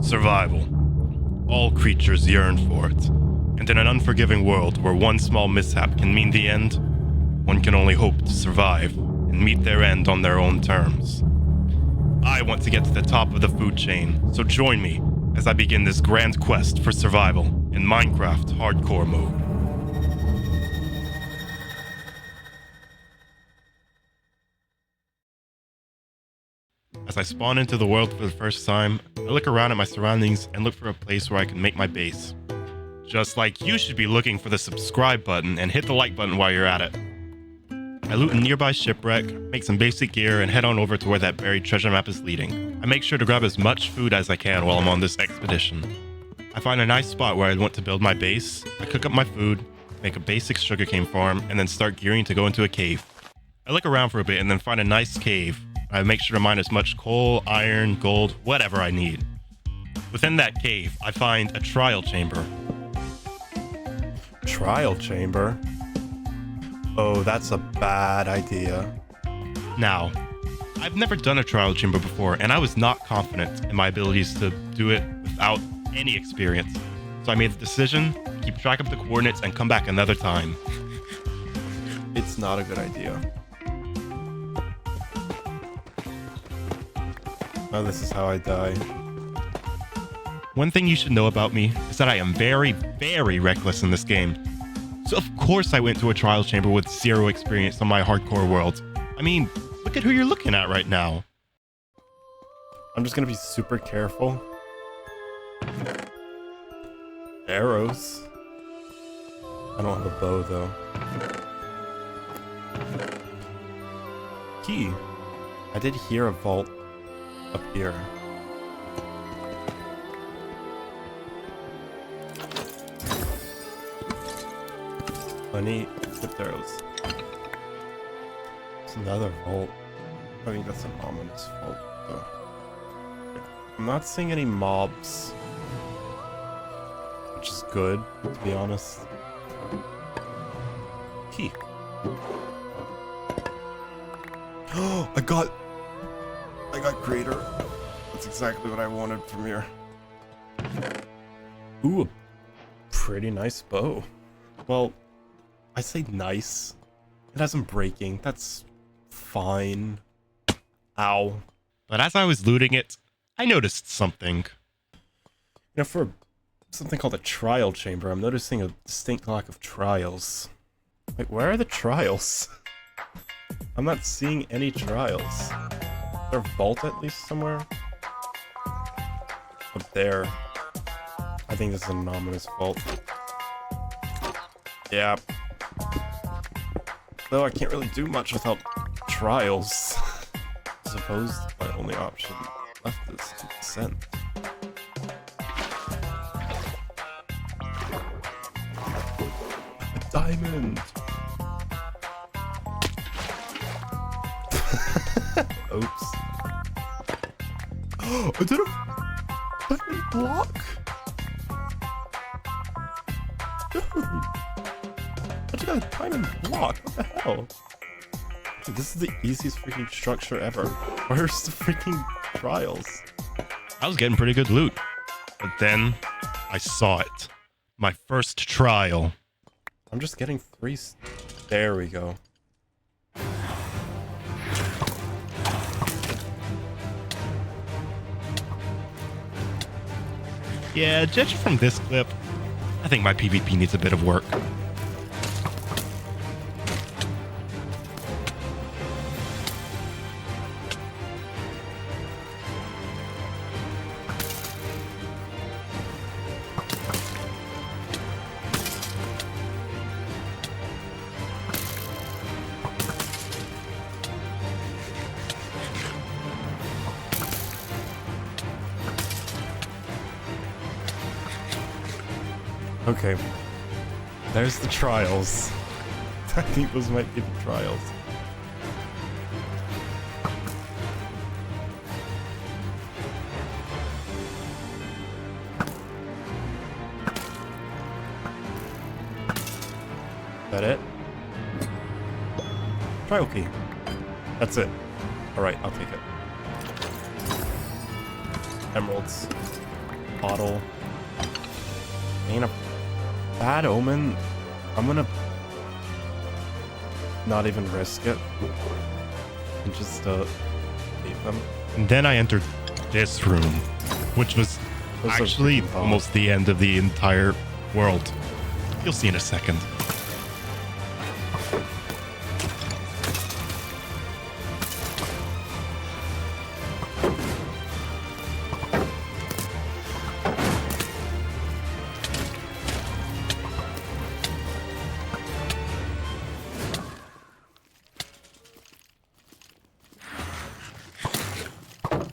Survival. All creatures yearn for it. And in an unforgiving world where one small mishap can mean the end, one can only hope to survive and meet their end on their own terms. I want to get to the top of the food chain, so join me as I begin this grand quest for survival in Minecraft hardcore mode. As I spawn into the world for the first time, I look around at my surroundings and look for a place where I can make my base. Just like you should be looking for the subscribe button and hit the like button while you're at it. I loot a nearby shipwreck, make some basic gear, and head on over to where that buried treasure map is leading. I make sure to grab as much food as I can while I'm on this expedition. I find a nice spot where I want to build my base, I cook up my food, make a basic sugarcane farm, and then start gearing to go into a cave. I look around for a bit and then find a nice cave. I make sure to mine as much coal, iron, gold, whatever I need. Within that cave, I find a trial chamber. Trial chamber? Oh, that's a bad idea. Now, I've never done a trial chamber before, and I was not confident in my abilities to do it without any experience. So I made the decision to keep track of the coordinates and come back another time. It's not a good idea. Oh, this is how I die. One thing you should know about me is that I am very, very reckless in this game. So of course I went to a trial chamber with zero experience on my hardcore world. I mean, look at who you're looking at right now. I'm just gonna be super careful. Arrows. I don't have a bow though. Key. I did hear a vault up here. Funny clipped arrows. It's another vault. I think that's an ominous vault though. Okay. I'm not seeing any mobs, which is good, to be honest. Key. Oh, I got greater. That's exactly what I wanted from here. Ooh, a pretty nice bow. Well, I say nice. It has some breaking. That's fine. Ow. But as I was looting it, I noticed something. You know, for something called a trial chamber, I'm noticing a distinct lack of trials. Wait, where are the trials? I'm not seeing any trials. Is there a vault at least somewhere? Up there. I think this is an ominous vault. Yeah. Though I can't really do much without trials. I suppose my only option left is to descend. A diamond! Oops. Oh, I did a diamond block! Dude! I just got a diamond block, what the hell? Dude, this is the easiest freaking structure ever. Where's the freaking trials? I was getting pretty good loot. But then, I saw it. My first trial. I'm just getting 3. There we go. Yeah, judging from this clip, I think my PvP needs a bit of work. Okay. There's the trials. I think those might be the trials. Is that it? Trial key. That's it. Alright, I'll take it. Emeralds. bottle ain't a bad omen. I'm gonna not even risk it and just leave them. And then I entered this room, which was Those are actually freaking almost the end of the entire world. You'll see in a second.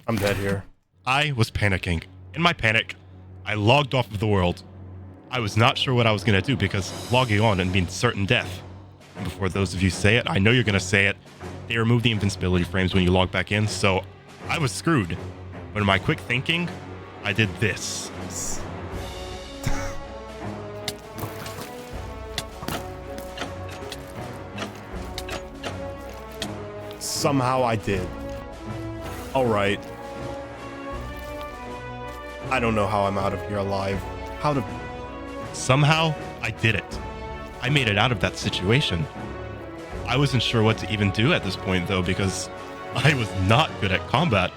I'm dead here. I was panicking. In my panic, I logged off of the world. I was not sure what I was going to do because logging on and means certain death. And before those of you say it, I know you're going to say it, they remove the invincibility frames when you log back in, so I was screwed. But in my quick thinking, I did this. Somehow I did. Alright. I don't know how I'm out of here alive. How to... Somehow, I did it. I made it out of that situation. I wasn't sure what to even do at this point, though, because I was not good at combat.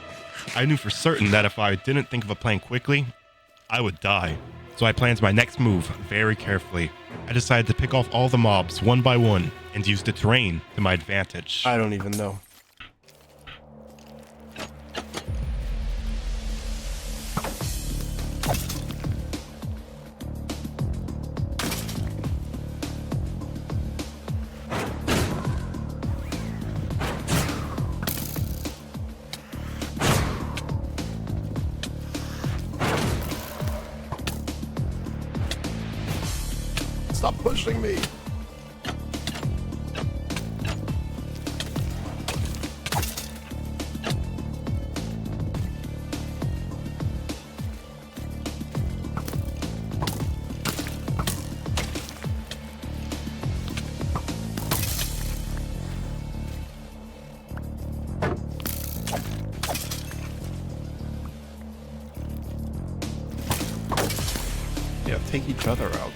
I knew for certain that if I didn't think of a plan quickly, I would die. So I planned my next move very carefully. I decided to pick off all the mobs one by one and use the terrain to my advantage. I don't even know. Stop pushing me. Yeah, take each other out.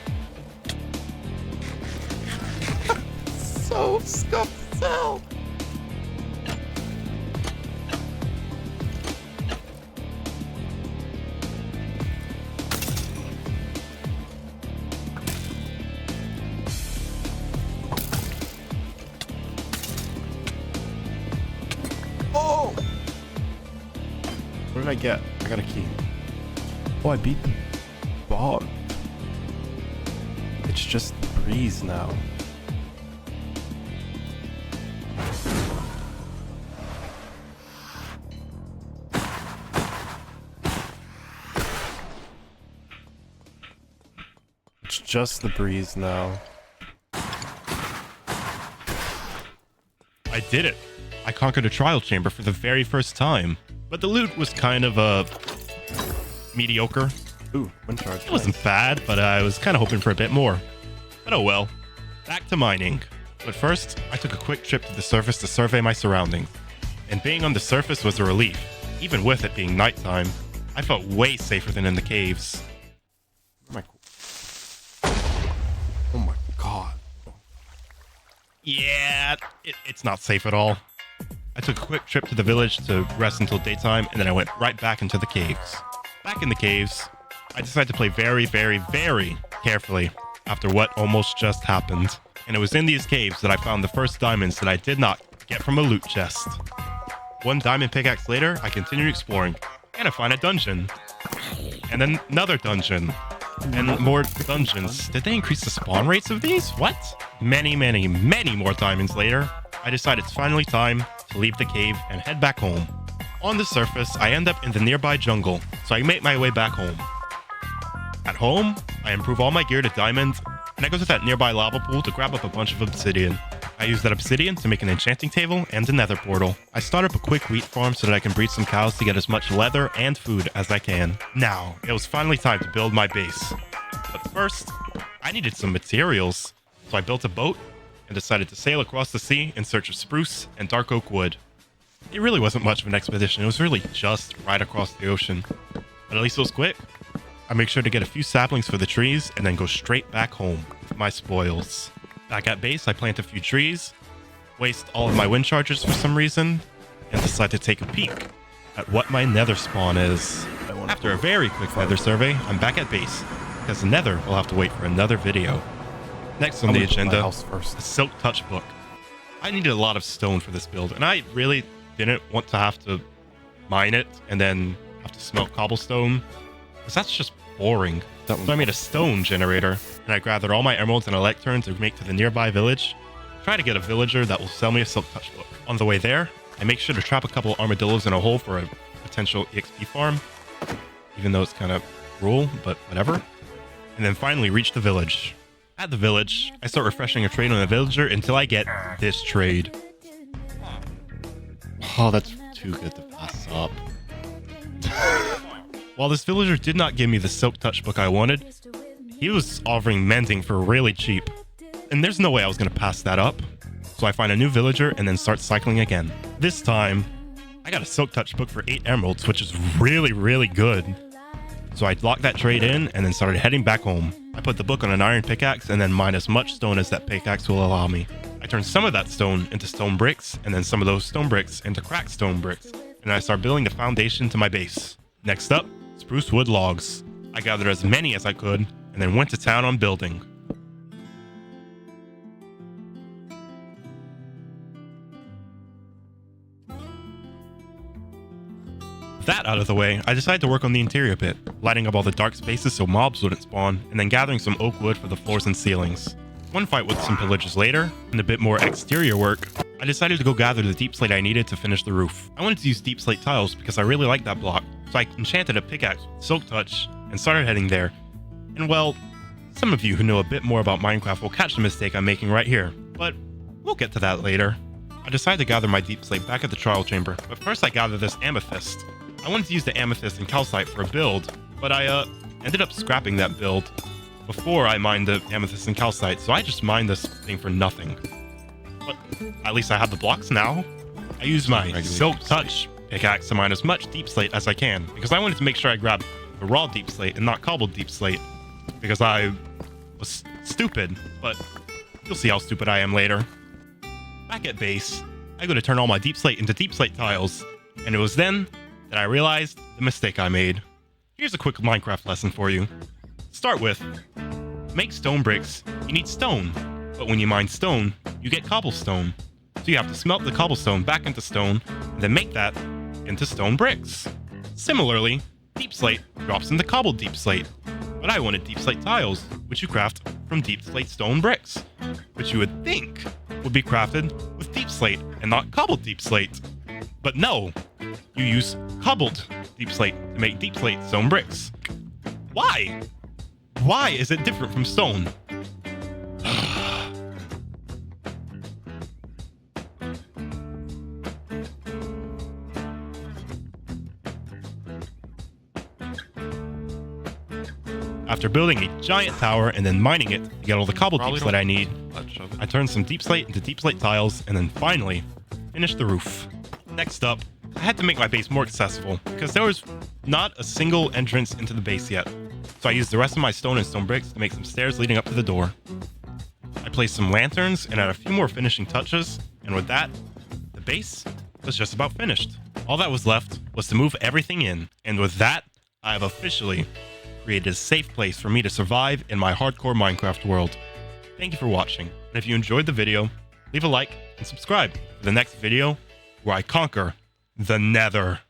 So scuffed cell. Oh! What did I get? I got a key. Oh, I beat the bog. It's just the breeze now. It's just the breeze now. I did it. I conquered a trial chamber for the very first time. But the loot was kind of, mediocre. Ooh, one charge. It wasn't bad, but I was kind of hoping for a bit more. But oh well. Back to mining. But first, I took a quick trip to the surface to survey my surroundings. And being on the surface was a relief. Even with it being nighttime, I felt way safer than in the caves. Oh my god. Yeah, it's not safe at all. I took a quick trip to the village to rest until daytime, and then I went right back into the caves. Back in the caves, I decided to play very, very, very carefully after what almost just happened. And it was in these caves that I found the first diamonds that I did not get from a loot chest. One diamond pickaxe later, I continued exploring, and I find a dungeon. And then another dungeon. And more dungeons. Did they increase the spawn rates of these? What? Many, many, many more diamonds later, I decided it's finally time to leave the cave and head back home. On the surface, I end up in the nearby jungle, so I make my way back home. At home, I improve all my gear to diamond, and I go to that nearby lava pool to grab up a bunch of obsidian. I use that obsidian to make an enchanting table and a nether portal. I start up a quick wheat farm so that I can breed some cows to get as much leather and food as I can. Now, it was finally time to build my base. But first, I needed some materials, so I built a boat and decided to sail across the sea in search of spruce and dark oak wood. It really wasn't much of an expedition, it was really just right across the ocean. But at least it was quick, I make sure to get a few saplings for the trees and then go straight back home with my spoils. Back at base, I plant a few trees, waste all of my wind chargers for some reason, and decide to take a peek at what my nether spawn is. After a very quick nether survey, I'm back at base, because the nether will have to wait for another video. Next on the agenda, the Silk Touch book. I needed a lot of stone for this build, and I really didn't want to have to mine it and then have to smelt cobblestone, because that's just boring. So I made a stone generator, and I gathered all my emeralds and electrons to make to the nearby village. Try to get a villager that will sell me a Silk Touch book. On the way there, I make sure to trap a couple armadillos in a hole for a potential EXP farm, even though it's kind of cruel, but whatever. And then finally reach the village. At the village, I start refreshing a trade on a villager until I get this trade. Oh, that's too good to pass up. While this villager did not give me the Silk Touch book I wanted, he was offering mending for really cheap. And there's no way I was going to pass that up. So I find a new villager and then start cycling again. This time, I got a Silk Touch book for 8 emeralds, which is really, really good. So I locked that trade in and then started heading back home. I put the book on an iron pickaxe and then mine as much stone as that pickaxe will allow me. I turned some of that stone into stone bricks and then some of those stone bricks into cracked stone bricks. And I start building the foundation to my base. Next up, spruce wood logs. I gathered as many as I could and then went to town on building. That out of the way, I decided to work on the interior bit, lighting up all the dark spaces so mobs wouldn't spawn, and then gathering some oak wood for the floors and ceilings. One fight with some pillagers later, and a bit more exterior work, I decided to go gather the deep slate I needed to finish the roof. I wanted to use deep slate tiles because I really like that block, so I enchanted a pickaxe with Silk Touch and started heading there. And well, some of you who know a bit more about Minecraft will catch the mistake I'm making right here, but we'll get to that later. I decided to gather my deep slate back at the trial chamber, but first I gathered this amethyst. I wanted to use the amethyst and calcite for a build, but I ended up scrapping that build before I mined the amethyst and calcite, so I just mined this thing for nothing. But at least I have the blocks now. I used my Silk Touch pickaxe to mine as much deep slate as I can, because I wanted to make sure I grabbed the raw deep slate and not cobbled deep slate, because I was stupid, but you'll see how stupid I am later. Back at base, I go to turn all my deep slate into deep slate tiles, and it was then that I realized the mistake I made. Here's a quick Minecraft lesson for you. Start with, to make stone bricks, you need stone, but when you mine stone, you get cobblestone. So you have to smelt the cobblestone back into stone, and then make that into stone bricks. Similarly, deep slate drops into cobbled deep slate, but I wanted deep slate tiles, which you craft from deep slate stone bricks, which you would think would be crafted with deep slate and not cobbled deep slate. But no, you use cobbled deep slate to make deep slate stone bricks. Why? Why is it different from stone? After building a giant tower and then mining it to get all the cobbled deep slate I need, I turned some deep slate into deep slate tiles and then finally finished the roof. Next up, I had to make my base more accessible because there was not a single entrance into the base yet. So I used the rest of my stone and stone bricks to make some stairs leading up to the door. I placed some lanterns and added a few more finishing touches, and with that, the base was just about finished. All that was left was to move everything in, and with that, I have officially created a safe place for me to survive in my hardcore Minecraft world. Thank you for watching, and if you enjoyed the video, leave a like and subscribe for the next video where I conquer the Nether.